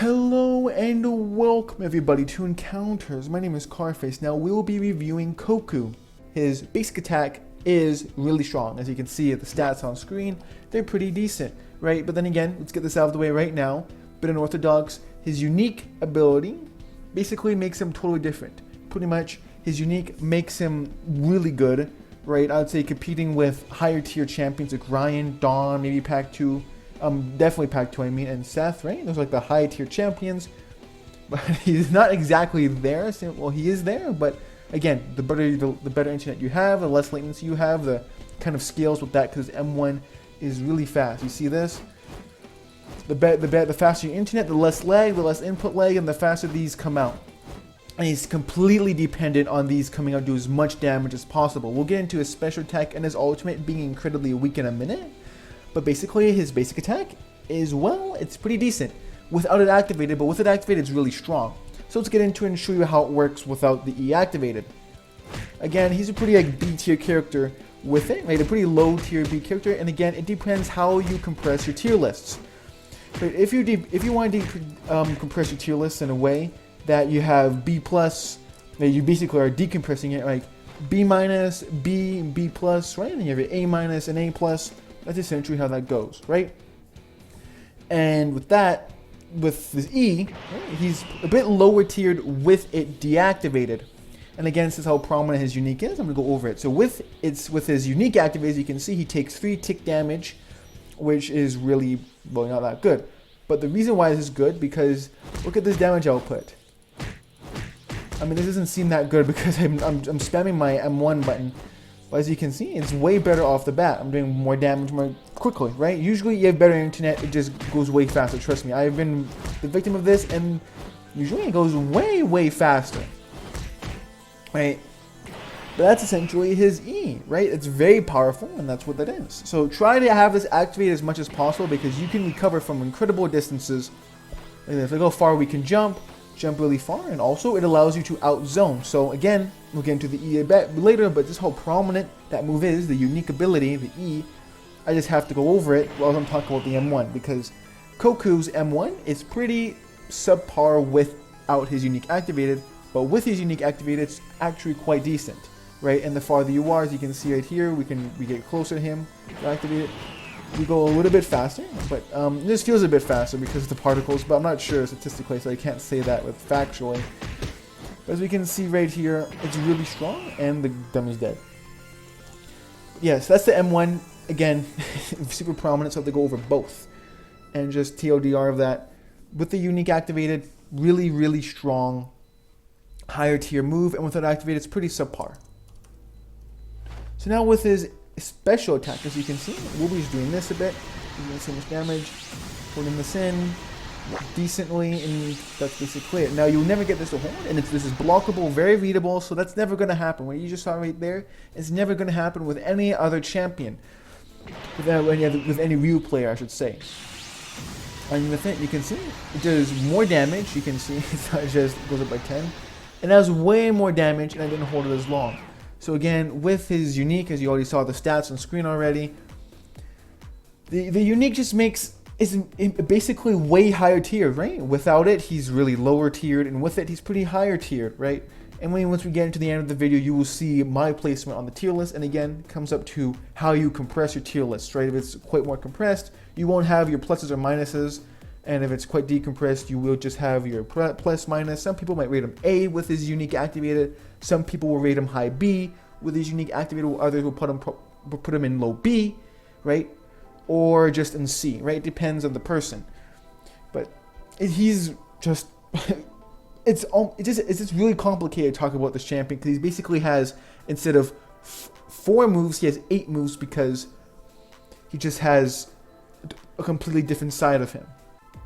Hello and welcome everybody to Encounters. My name is Carface. Now we will be reviewing Kogu. His basic attack is really strong. As you can see at the stats on screen, they're pretty decent, right? But then again, let's get this out of the way right now. Bit unorthodox. His unique ability basically makes him totally different. Pretty much his unique makes him really good, right? I would say competing with higher tier champions like Ryan, Dawn, maybe Pack 2. Definitely Pack 2, I mean, and Seth, right? Those are like the high tier champions. But he's not exactly there. So, well, he is there, but again, the better internet you have, the less latency you have, the kind of scales with that, because M1 is really fast. You see this? The faster your internet, the less lag, the less input lag, and the faster these come out. And he's completely dependent on these coming out to do as much damage as possible. We'll get into his special attack and his ultimate being incredibly weak in a minute. But basically, his basic attack is, well, it's pretty decent without it activated, but with it activated, it's really strong. So let's get into it and show you how it works without the E activated. Again, he's a pretty like B tier character with it, right? A pretty low tier B character, and again, it depends how you compress your tier lists. But if you want to compress your tier lists in a way that you have B plus, that you basically are decompressing it like B minus, B, B plus, right? And you have your A minus and A plus. That's essentially how that goes, right? And with that, with this E, right, he's a bit lower tiered with it deactivated. And again, this is how prominent his unique is. I'm gonna go over it. So with his unique activated, you can see he takes 3 tick damage, which is really, well, not that good. But the reason why this is good, because look at this damage output. I mean, this doesn't seem that good because I'm spamming my M1 button. But as you can see, it's way better off the bat. I'm doing more damage more quickly, right? Usually you have better internet, it just goes way faster. Trust me, I've been the victim of this, and usually it goes way, way faster, right? But that's essentially his E, right? It's very powerful, and that's what that is. So try to have this activated as much as possible because you can recover from incredible distances. And if we go far, we can jump really far, and also it allows you to outzone. So again, we'll get into the E a bit later, but just how prominent that move is, the unique ability, the E, I just have to go over it while I'm talking about the M1, because Kogu's M1 is pretty subpar without his unique activated, but with his unique activated, it's actually quite decent, right? And the farther you are, as you can see right here, we get closer to him to activate it. We go a little bit faster, but this feels a bit faster because of the particles, but I'm not sure statistically, so I can't say that with factually. But as we can see right here, it's really strong, and the dummy's dead. Yes, that's the M1. Again, super prominent, so I have to go over both. And just TLDR of that. With the unique activated, really, really strong, higher tier move, and with it activated, it's pretty subpar. So now with his special attack, as you can see, Wooby's doing this a bit. He's doing so much damage, putting this in decently, and that's basically it. Now you'll never get this to hold, and this is blockable, very readable, so that's never going to happen. What you just saw right there, it's never going to happen with any other champion, with any real player, I should say. And with it, you can see it does more damage. You can see it's not just it goes up by 10, and it has way more damage, and I didn't hold it as long. So again, with his unique, as you already saw the stats on screen already, the unique just makes is basically way higher tiered, right? Without it, he's really lower tiered, and with it, he's pretty higher tiered, right? And once we get into the end of the video, you will see my placement on the tier list, and again, it comes up to how you compress your tier list, right? If it's quite more compressed, you won't have your pluses or minuses, and if it's quite decompressed, you will just have your plus minus. Some people might rate him A with his unique activated. Some people will rate him high B with his unique activated. Others will put him in low B, right? Or just in C, right? It depends on the person. But he's just it's just really complicated to talk about this champion because he basically has, instead of 4 moves, he has 8 moves because he just has a completely different side of him.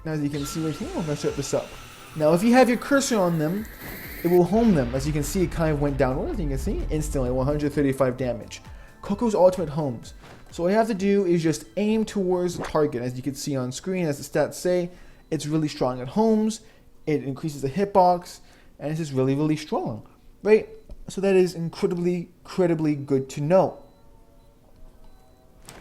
Now, as you can see right here, I'm going to set this up. Now, if you have your cursor on them, it will home them. As you can see, it kind of went downwards. You can see instantly 135 damage. Kogu's ultimate homes. So all you have to do is just aim towards the target. As you can see on screen, as the stats say, it's really strong at homes. It increases the hitbox, and it's just really, really strong, right? So that is incredibly good to know.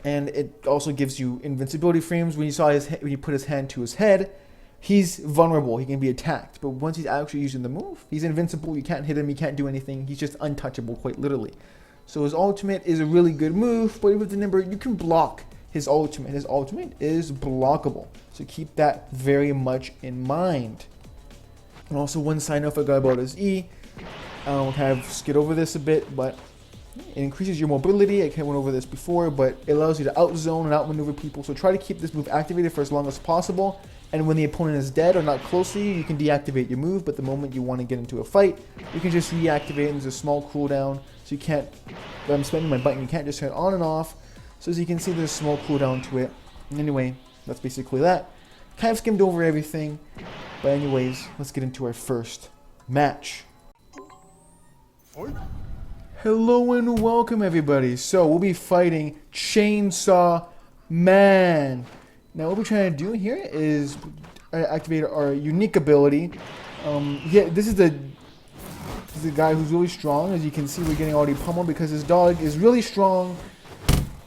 And it also gives you invincibility frames when you saw when you put his hand to his head, he's vulnerable. He can be attacked. But once he's actually using the move, he's invincible. You can't hit him. You can't do anything. He's just untouchable, quite literally. So his ultimate is a really good move. But with the number, you can block his ultimate. His ultimate is blockable. So keep that very much in mind. And also one side note I forgot about is E. Kind of skid over this a bit, but it increases your mobility. I kind of went over this before, but it allows you to outzone and outmaneuver people. So try to keep this move activated for as long as possible. And when the opponent is dead or not close to you, you can deactivate your move. But the moment you want to get into a fight, you can just reactivate. And there's a small cooldown, so you can't. I'm spending my button. You can't just turn it on and off. So as you can see, there's a small cooldown to it. Anyway, that's basically that. Kind of skimmed over everything. But anyways, let's get into our first match. Hello and welcome everybody. So we'll be fighting Chainsaw Man. Now what we're trying to do here is activate our unique ability. This is the guy who's really strong. As you can see, we're getting already pummeled because his dog is really strong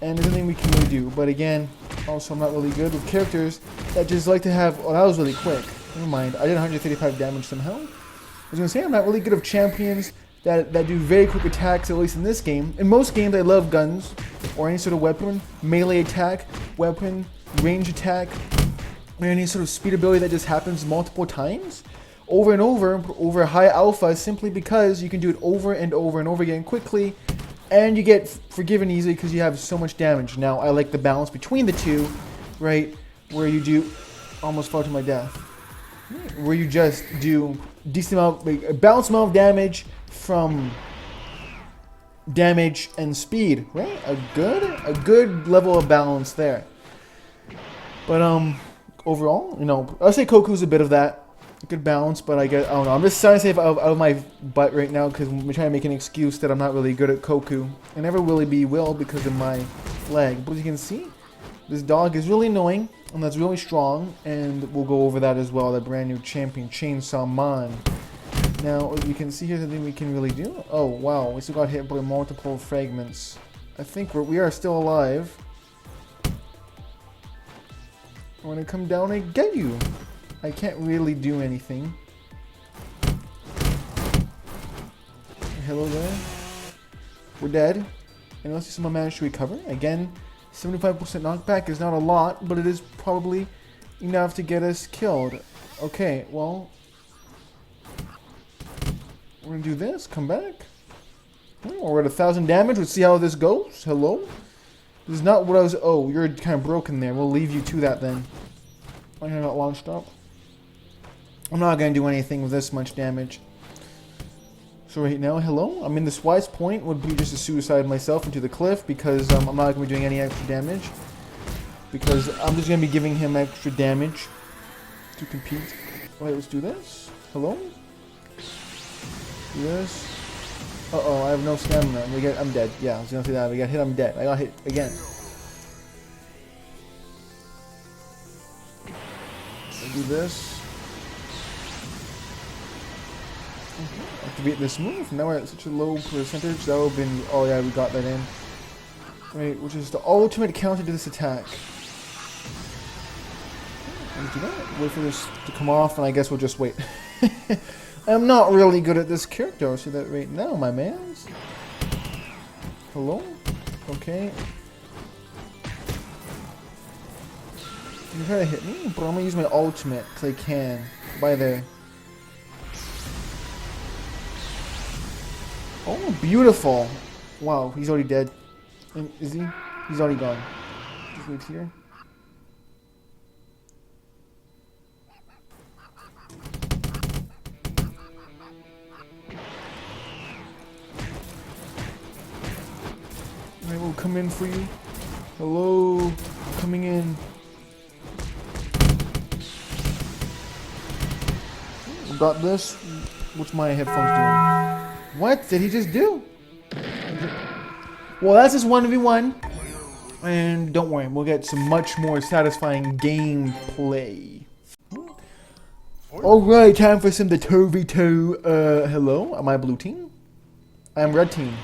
and there's nothing we can really do. But again, also I'm not really good with characters that just like to have. Oh, that was really quick. Never mind. I did 135 damage somehow. I was gonna say I'm not really good with champions that do very quick attacks, at least in this game. In most games, I love guns or any sort of weapon, melee attack, weapon, range attack, or any sort of speed ability that just happens multiple times, over and over high alpha, simply because you can do it over and over and over again quickly, and you get forgiven easily because you have so much damage. Now, I like the balance between the two, right, where you do, almost fall to my death, where you just do decent amount, like a balanced amount of damage from damage and speed, right? A good level of balance there. But overall, you know, I'll say Kogu's a bit of that. Good balance, but I don't know. I'm just trying to say out of my butt right now because I'm trying to make an excuse that I'm not really good at Kogu. I never really will because of my leg. But as you can see, this dog is really annoying and that's really strong, and we'll go over that as well. The brand new champion, Chainsaw Man. Now, as you can see, here's the thing we can really do. Oh, wow. We still got hit by multiple fragments. I think we are still alive. When I come down, I get you. I can't really do anything. Hello there. We're dead. Unless someone managed to recover. Again, 75% knockback is not a lot, but it is probably enough to get us killed. Okay, well, we're gonna do this. Come back. Oh, we're at 1,000 damage. Let's see how this goes. Hello. This is not what I was. Oh, you're kind of broken there. We'll leave you to that then. I got launched up. I'm not gonna do anything with this much damage. So right now, hello. I mean, this wise point would be just to suicide myself into the cliff because I'm not gonna be doing any extra damage. Because I'm just gonna be giving him extra damage to compete. Alright, let's do this. Hello. Do this. Uh-oh, I have no stamina. I'm dead. Yeah, I was gonna say that. We got hit, I'm dead. I got hit again. I'll do this. Activate this move. Now we're at such a low percentage. That would have been. Oh, yeah, we got that in. Right, which is the ultimate counter to this attack. Do that. Wait for this to come off, and I guess we'll just wait. I'm not really good at this character, I'll say that right now, my mans. Hello? Okay. You try to hit me, but I'm gonna use my ultimate, because I can. By there. Oh, beautiful. Wow, he's already dead. Is he? He's already gone. Just wait here. I will come in for you. Hello, I'm coming in. Got this. What's my headphones doing? What did he just do? Well, that's just 1v1. And don't worry, we'll get some much more satisfying gameplay. Alright, time for some 2v2. Hello, am I blue team? I am red team.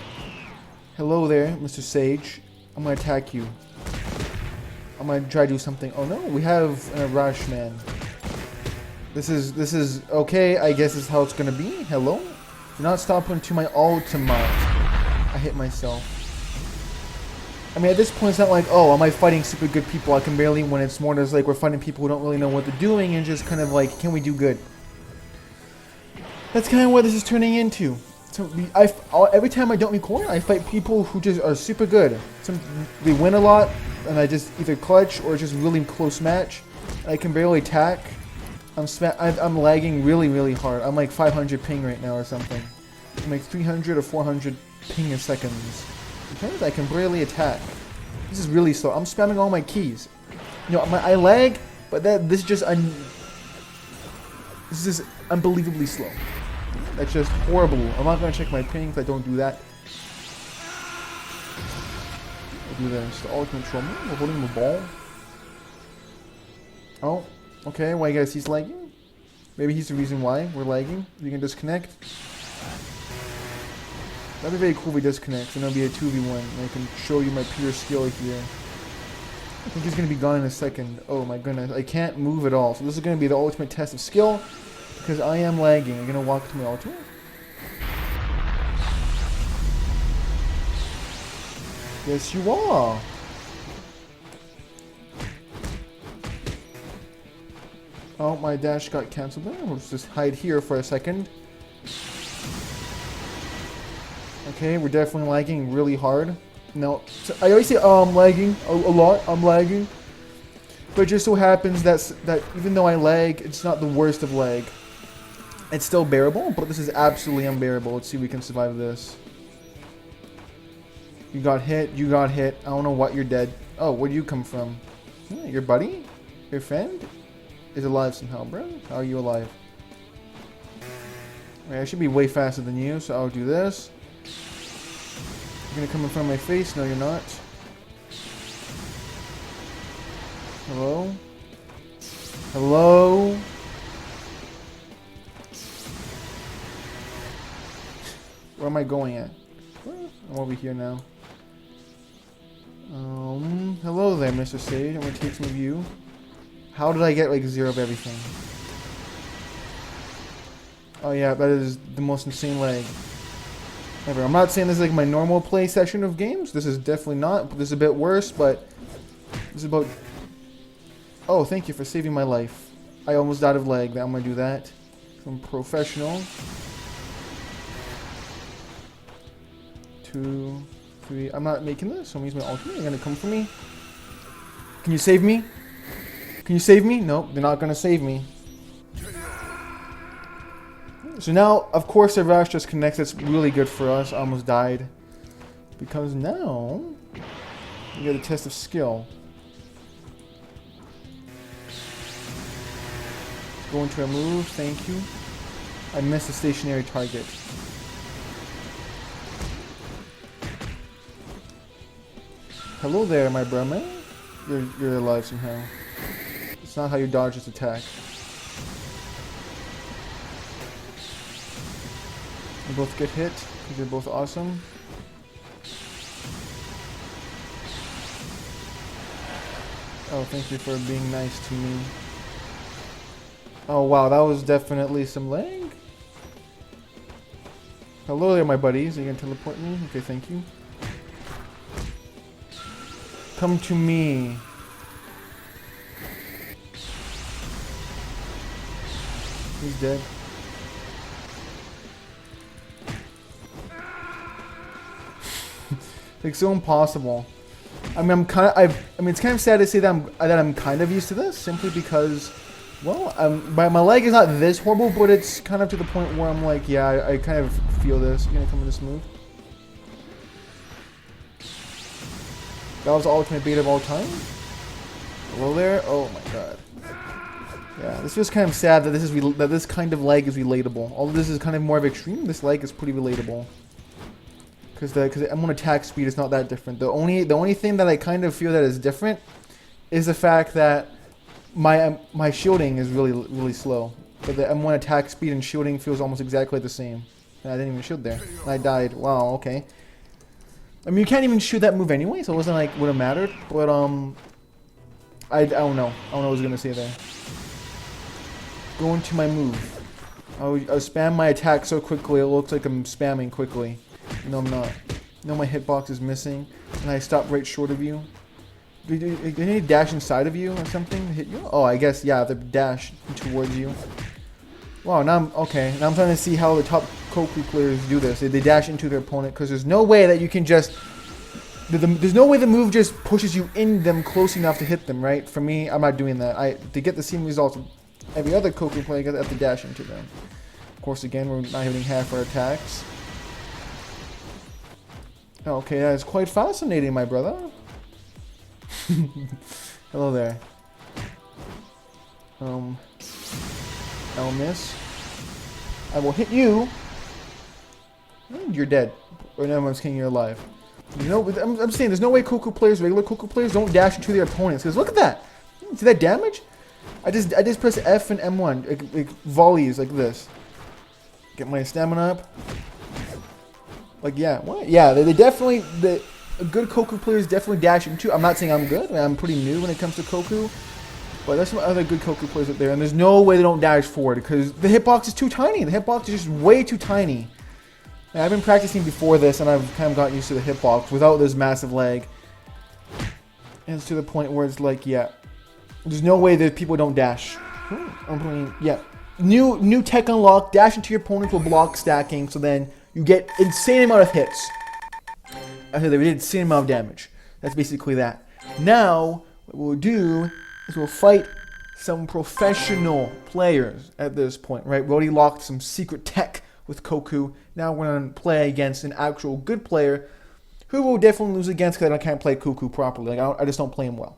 Hello there, Mr. Sage. I'm gonna attack you. I'm gonna try to do something. Oh no, we have a rush man. This is okay. I guess this is how it's gonna be. Hello? Do not stop until my ultimate. I hit myself. I mean, at this point, it's not like, oh, am I fighting super good people? I can barely win. It's more just like we're fighting people who don't really know what they're doing and just kind of like, can we do good? That's kind of what this is turning into. So every time I don't record, I fight people who just are super good. They win a lot, and I just either clutch or just really close match. I can barely attack. I'm lagging really, really hard. I'm like 500 ping right now or something. I'm like 300 or 400 ping in seconds. Because I can barely attack. This is really slow. I'm spamming all my keys. You know, I lag, but this is unbelievably slow. That's just horrible. I'm not gonna check my ping if I don't do that. I'll do this. The ultimate trouble. We're holding the ball. Oh, okay. Well, I guess he's lagging. Maybe he's the reason why we're lagging. You can disconnect. That'd be very cool if we disconnect, and it'll be a 2v1. And I can show you my pure skill here. I think he's gonna be gone in a second. Oh my goodness, I can't move at all. So this is gonna be the ultimate test of skill, because I am lagging. I'm gonna walk to my ultimate. Yes, you are. Oh, my dash got cancelled there. Let's just hide here for a second. Okay, we're definitely lagging really hard. No, so I always say, oh, I'm lagging a lot. I'm lagging. But it just so happens that even though I lag, it's not the worst of lag. It's still bearable, but this is absolutely unbearable. Let's see if we can survive this. You got hit. You got hit. I don't know what. You're dead. Oh, where do you come from? Yeah, your buddy? Your friend? Is alive somehow, bro. How are you alive? Right, I should be way faster than you, so I'll do this. You're gonna come in front of my face? No, you're not. Hello? Hello? Where am I going at? I'm over here now. Hello there, Mr. Sage. I'm gonna take some of you. How did I get like 0 of everything? Oh yeah, that is the most insane lag ever. I'm not saying this is like my normal play session of games. This is definitely not. This is a bit worse, but this is about... Oh, thank you for saving my life. I almost died of lag. I'm gonna do that. I'm professional. 2, 3. I'm not making this. So I'm using my ultimate. You're gonna come for me. Can you save me? Can you save me? Nope, they're not gonna save me. So now, of course, the rush just connects. It's really good for us. I almost died. Because now, we get a test of skill. Go into a move, thank you. I missed a stationary target. Hello there, my bro man. You're alive somehow. It's not how you dodge this attack. You both get hit because you're both awesome. Oh, thank you for being nice to me. Oh wow, that was definitely some lag. Hello there, my buddies. Are you gonna teleport me? Okay, thank you. Come to me. He's dead. Like so impossible. I mean, it's kind of sad to say that I'm kind of used to this, simply because, well, my leg is not this horrible, but it's kind of to the point where I'm like, yeah, I kind of feel this. You're gonna come in this move. That was the ultimate bait of all time. Hello there. Oh my god. Yeah, this feels kind of sad that this kind of lag is relatable. Although this is kind of more of extreme, this lag is pretty relatable. Because the M1 attack speed is not that different. The only thing that I kind of feel that is different is the fact that my shielding is really slow. But the M1 attack speed and shielding feels almost exactly the same. And I didn't even shield there. And I died. Wow. Okay. I mean, you can't even shoot that move anyway, so it wasn't like would have mattered. But I don't know. I don't know what I was gonna say there. go into my move. I'll spam my attack so quickly, it looks like I'm spamming quickly. No, I'm not. No, my hitbox is missing, and I stop right short of you. Do they need to dash inside of you or something to hit you? Oh, I guess, yeah, they dash towards you. Wow, now I'm trying to see how the top Kogu players do this. They dash into their opponent, because there's no way that you can just... There's no way the move just pushes you in them close enough to hit them, right? For me, I'm not doing that. To get the same results of every other Kogu player, I have to dash into them. Of course, again, we're not hitting half our attacks. Okay, that is quite fascinating, my brother. Hello there. I'll miss. I will hit you. And you're dead. Or no, I'm saying you're alive. You know, I'm saying there's no way Kogu players, regular Kogu players, don't dash into their opponents. Because look at that. See that damage? I just press F and M1, like volleys like this. Get my stamina up. Like yeah, what? Yeah, they definitely good Kogu players definitely dash into. I'm not saying I'm good. I'm pretty new when it comes to Kogu. But there's some other good Kogu players out there, and there's no way they don't dash forward because the hitbox is too tiny. The hitbox is just way too tiny. And I've been practicing before this, and I've kind of gotten used to the hitbox without this massive lag. And it's to the point where it's like, yeah, there's no way that people don't dash. I'm playing, yeah. New tech unlock, dash into your opponents will block stacking, so then you get insane amount of hits. I said they did insane amount of damage. That's basically that. Now, what we'll do is we'll fight some professional players at this point, right? We already locked some secret tech with Kogu. Now we're going to play against an actual good player who will definitely lose against because I can't play Kogu properly. Like, I just don't play him well.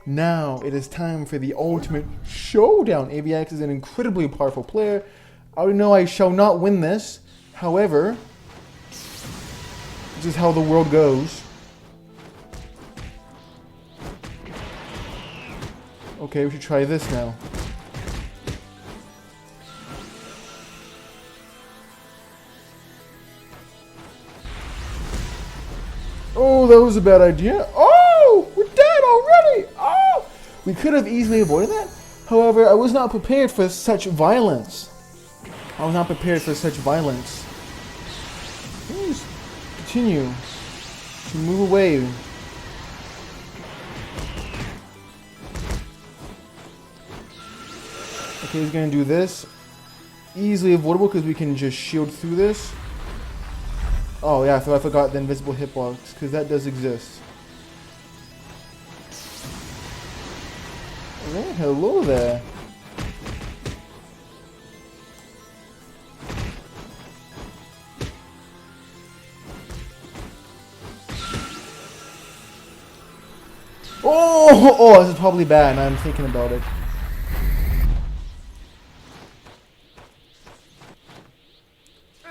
Now it is time for the ultimate showdown. AVX is an incredibly powerful player. I already know I shall not win this. However, this is how the world goes. Okay, we should try this now. Oh, that was a bad idea. Oh, we're dead already. Oh, we could have easily avoided that. However, I was not prepared for such violence. I was not prepared for such violence. Please continue to move away. Okay, he's gonna do this. Easily avoidable because we can just shield through this. Oh yeah, so I forgot the invisible hitbox because that does exist. Okay, hello there. Oh, this is probably bad. Now I'm thinking about it.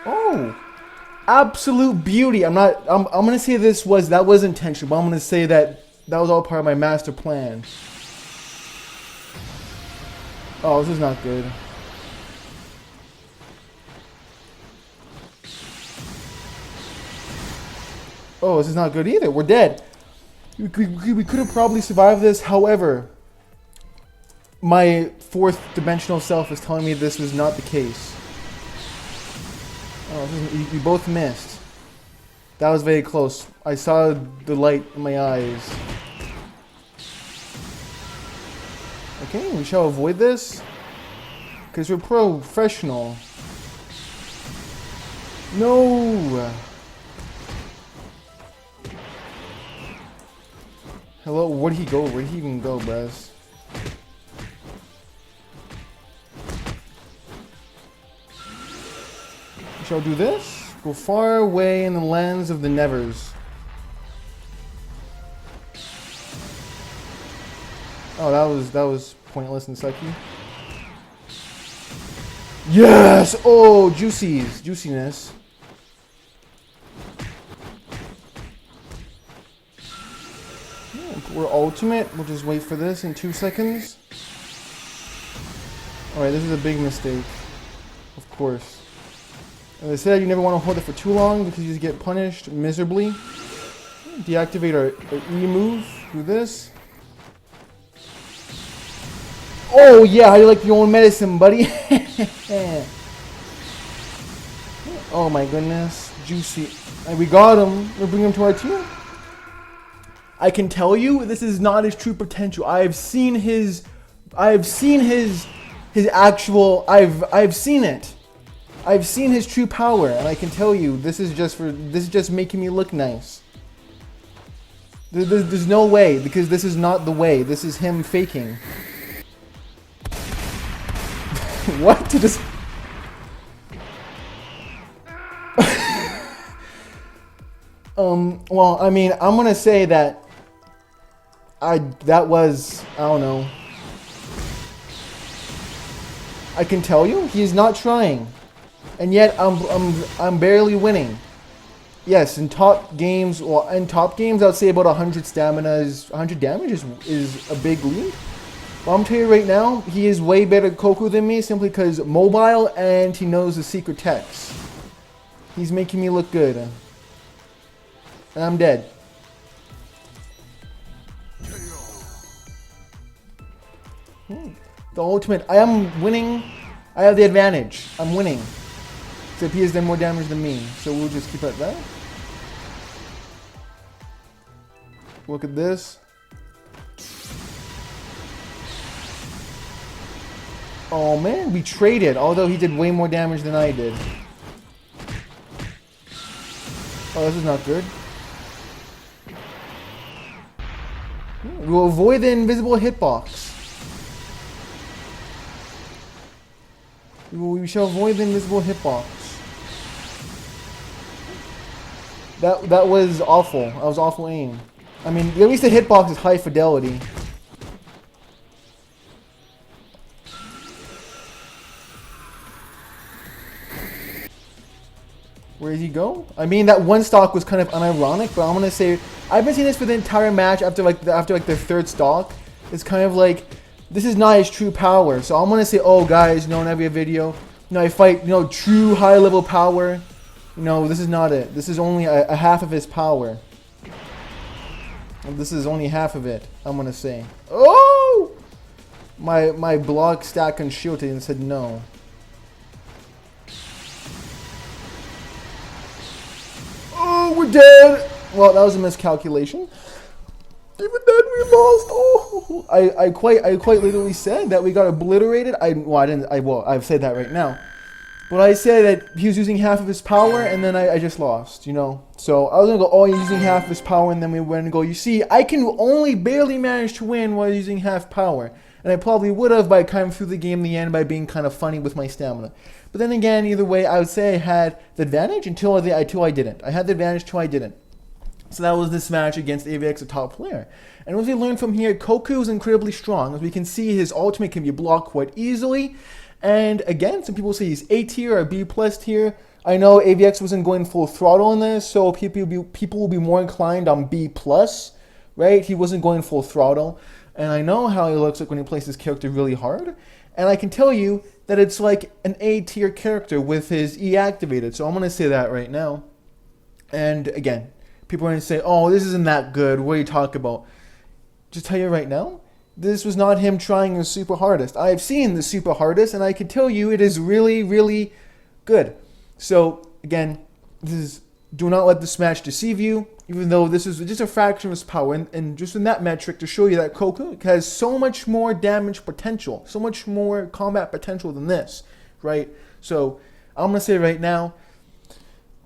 Oh, absolute beauty. I'm gonna say that was intentional, but I'm gonna say that was all part of my master plan. Oh, this is not good. Oh, this is not good either. We're dead. We could have probably survived this. However, my fourth dimensional self is telling me this was not the case. Oh, you both missed. That was very close. I saw the light in my eyes. Okay, we shall avoid this. Because we're professional. No! Hello, where'd he go? Where'd he even go, Braz? We shall do this. Go far away in the lands of the Nevers. Oh, that was pointless and sucky. Yes! Oh, juiciness. We're ultimate. We'll just wait for this in 2 seconds. Alright, this is a big mistake. Of course. As I said, you never want to hold it for too long because you just get punished miserably. Deactivate our E move. Do this. Oh yeah, how do you like your own medicine, buddy? Oh my goodness, juicy. And we got him. We'll bring him to our team. I can tell you, this is not his true potential. I've seen his actual. I've seen it. I've seen his true power, and I can tell you, this is just making me look nice. There's no way, because this is not the way. This is him faking. What? To just... Well, I mean, I'm gonna say that that was, I don't know. I can tell you, he's not trying. And yet I'm barely winning. Yes, in top games, well, I would say about 100 100 damage is a big lead. But I'm telling you right now, he is way better at Kogu than me simply because mobile and he knows the secret text. He's making me look good. And I'm dead. The ultimate, I am winning. I have the advantage. I'm winning. Except he has done more damage than me. So we'll just keep it at that. Look at this. Oh man, we traded, although he did way more damage than I did. Oh, this is not good. We'll avoid the invisible hitbox. We shall avoid the invisible hitbox. That was awful. That was awful aim. I mean, at least the hitbox is high fidelity. Where does he go? I mean, that one stock was kind of unironic, but I'm gonna say I've been seeing this for the entire match after the third stock. It's kind of like this is not his true power. So I'm gonna say, oh guys, in every video, I fight, true high level power. This is not it. This is only a half of his power. This is only half of it. I'm gonna say. Oh, my block stack and shield and said no. Oh, we're dead. Well, that was a miscalculation. Even then, we lost. Oh, I quite literally said that we got obliterated. I've said that right now. But I said that he was using half of his power, and then I just lost, So I was gonna go, oh, he's using half of his power, and then we went and go, you see, I can only barely manage to win while using half power. And I probably would have by kind of through the game in the end by being kind of funny with my stamina. But then again, either way, I would say I had the advantage until I didn't. I had the advantage until I didn't. So that was this match against AVX, a top player. And as we learned from here, Kogu is incredibly strong. As we can see, his ultimate can be blocked quite easily. And again, some people say he's A tier or B plus tier. I know AVX wasn't going full throttle on this, so people will be more inclined on B plus, right? He wasn't going full throttle. And I know how he looks like when he plays his character really hard. And I can tell you that it's like an A tier character with his E activated. So I'm going to say that right now. And again, people are going to say, oh, this isn't that good. What are you talking about? Just tell you right now, this was not him trying his super hardest. I have seen the super hardest, and I can tell you it is really, really good. So again, do not let this match deceive you, even though this is just a fraction of his power. And just in that metric to show you that Kogu has so much more damage potential, so much more combat potential than this, right? So I'm going to say right now,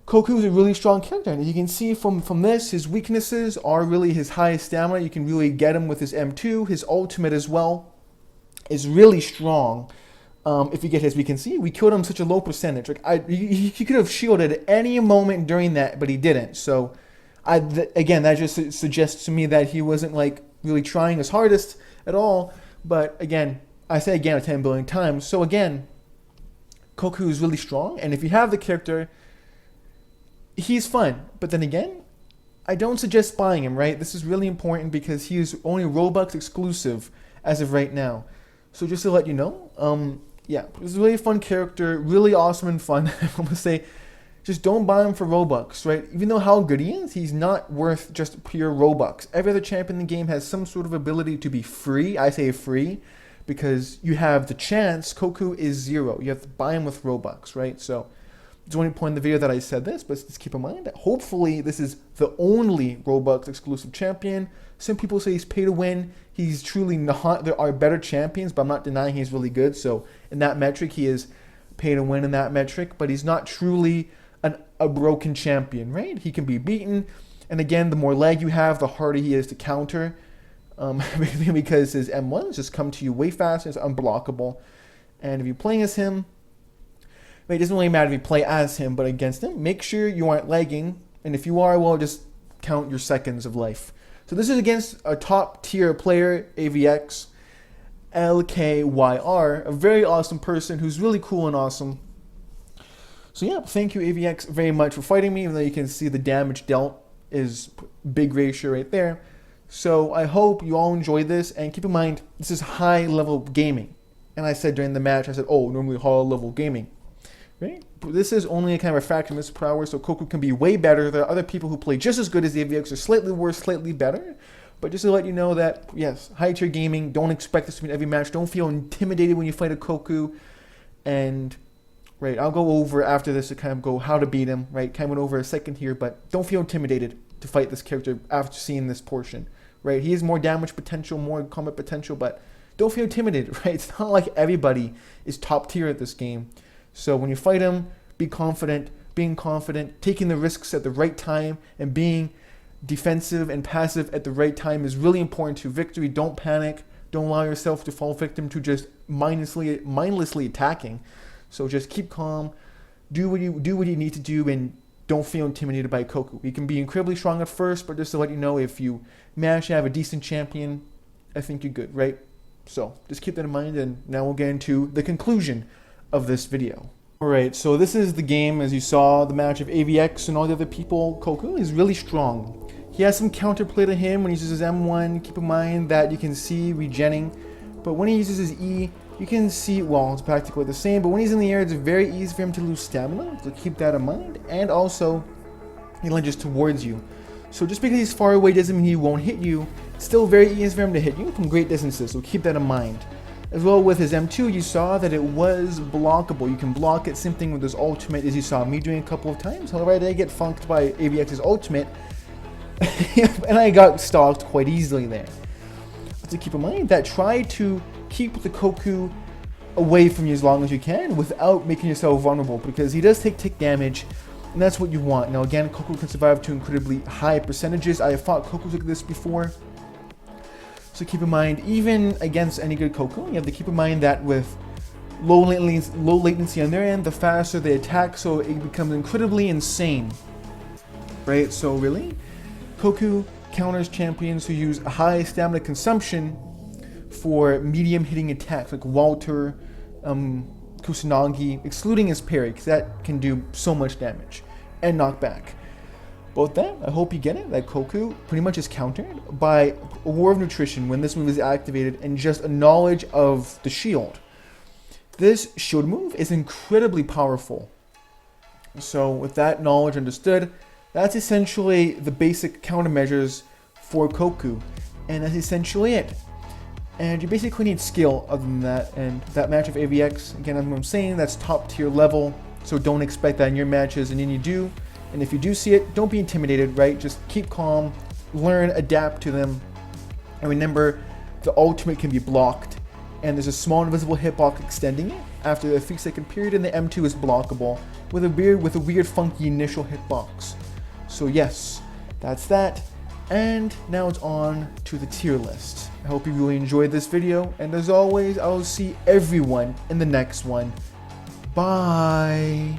Kogu is a really strong character, and you can see from this, his weaknesses are really his highest stamina. You can really get him with his M2. His ultimate as well is really strong. If you get his, we can see we killed him such a low percentage. Like he could have shielded at any moment during that, but he didn't. So again, that just suggests to me that he wasn't like really trying his hardest at all. But again, I say again 10 billion times. So again, Kogu is really strong, and if you have the character, he's fun. But then again, I don't suggest buying him, right? This is really important because he is only Roblox exclusive as of right now. So just to let you know, yeah, it's a really fun character, really awesome and fun. I'm going to say, just don't buy him for Robux, right? Even though how good he is, he's not worth just pure Robux. Every other champion in the game has some sort of ability to be free. I say free, because you have the chance. Kogu is 0. You have to buy him with Robux, right? So there's only point in the video that I said this, but just keep in mind that hopefully this is the only Robux exclusive champion. Some people say he's pay to win. He's truly not. There are better champions, but I'm not denying he's really good. So in that metric, he is pay to win in that metric, but he's not truly a broken champion, right? He can be beaten. And again, the more lag you have, the harder he is to counter. Because his M1s just come to you way faster. It's unblockable. And if you're playing as him, it doesn't really matter if you play as him, but against him, make sure you aren't lagging. And if you are, well, just count your seconds of life. So this is against a top tier player, AVX, LKYR, a very awesome person who's really cool and awesome. So yeah, thank you AVX very much for fighting me, even though you can see the damage dealt is big ratio right there. So I hope you all enjoyed this, and keep in mind, this is high level gaming. And I said during the match, I said, oh, normally high level gaming. Right? But this is only a kind of a fraction of minutes per hour, so Kogu can be way better. There are other people who play just as good as the AVX, or slightly worse, slightly better. But just to let you know that, yes, high tier gaming, don't expect this to be in every match. Don't feel intimidated when you fight a Kogu. And, right, I'll go over after this to kind of go how to beat him, right? Kind of went over a second here, but don't feel intimidated to fight this character after seeing this portion, right? He has more damage potential, more combat potential, but don't feel intimidated, right? It's not like everybody is top tier at this game. So when you fight him, be confident, being confident, taking the risks at the right time, and being defensive and passive at the right time is really important to victory. Don't panic. Don't allow yourself to fall victim to just mindlessly attacking. So just keep calm, do what you need to do, and don't feel intimidated by Kogu. He can be incredibly strong at first, but just to let you know, if you manage to have a decent champion, I think you're good, right? So just keep that in mind, and now we'll get into the conclusion of this video. Alright, so this is the game. As you saw, the match of AVX and all the other people. Kogu is really strong. He has some counterplay to him when he uses his M1. Keep in mind that you can see regenning, but when he uses his E, you can see, well, it's practically the same, but when he's in the air, it's very easy for him to lose stamina, so keep that in mind. And also, he lunges towards you. So just because he's far away doesn't mean he won't hit you. It's still very easy for him to hit you from great distances, so keep that in mind. As well, with his M2, you saw that it was blockable. You can block it. Same thing with his ultimate, as you saw me doing a couple of times. However, I did get funked by AVX's ultimate, and I got stalked quite easily there. But to keep in mind that try to keep the Kogu away from you as long as you can without making yourself vulnerable, because he does take tick damage, and that's what you want. Now again, Kogu can survive to incredibly high percentages. I have fought Kogus like this before. So keep in mind, even against any good Kogu, you have to keep in mind that with low latency on their end, the faster they attack, so it becomes incredibly insane. Right? So really, Kogu counters champions who use high stamina consumption for medium hitting attacks, like Walter, Kusanagi, excluding his parry, because that can do so much damage, and knockback. Both that, I hope you get it, that Kogu pretty much is countered by a War of Nutrition when this move is activated, and just a knowledge of the shield. This shield move is incredibly powerful. So with that knowledge understood, that's essentially the basic countermeasures for Kogu, and that's essentially it. And you basically need skill other than that, and that match of AVX, again, as I'm saying, that's top tier level, so don't expect that in your matches, and then you do. And if you do see it, don't be intimidated, right? Just keep calm, learn, adapt to them. And remember, the ultimate can be blocked, and there's a small invisible hitbox extending it after a 3-second period, and the M2 is blockable with a weird funky initial hitbox. So yes, that's that. And now it's on to the tier list. I hope you really enjoyed this video, and as always, I will see everyone in the next one. Bye!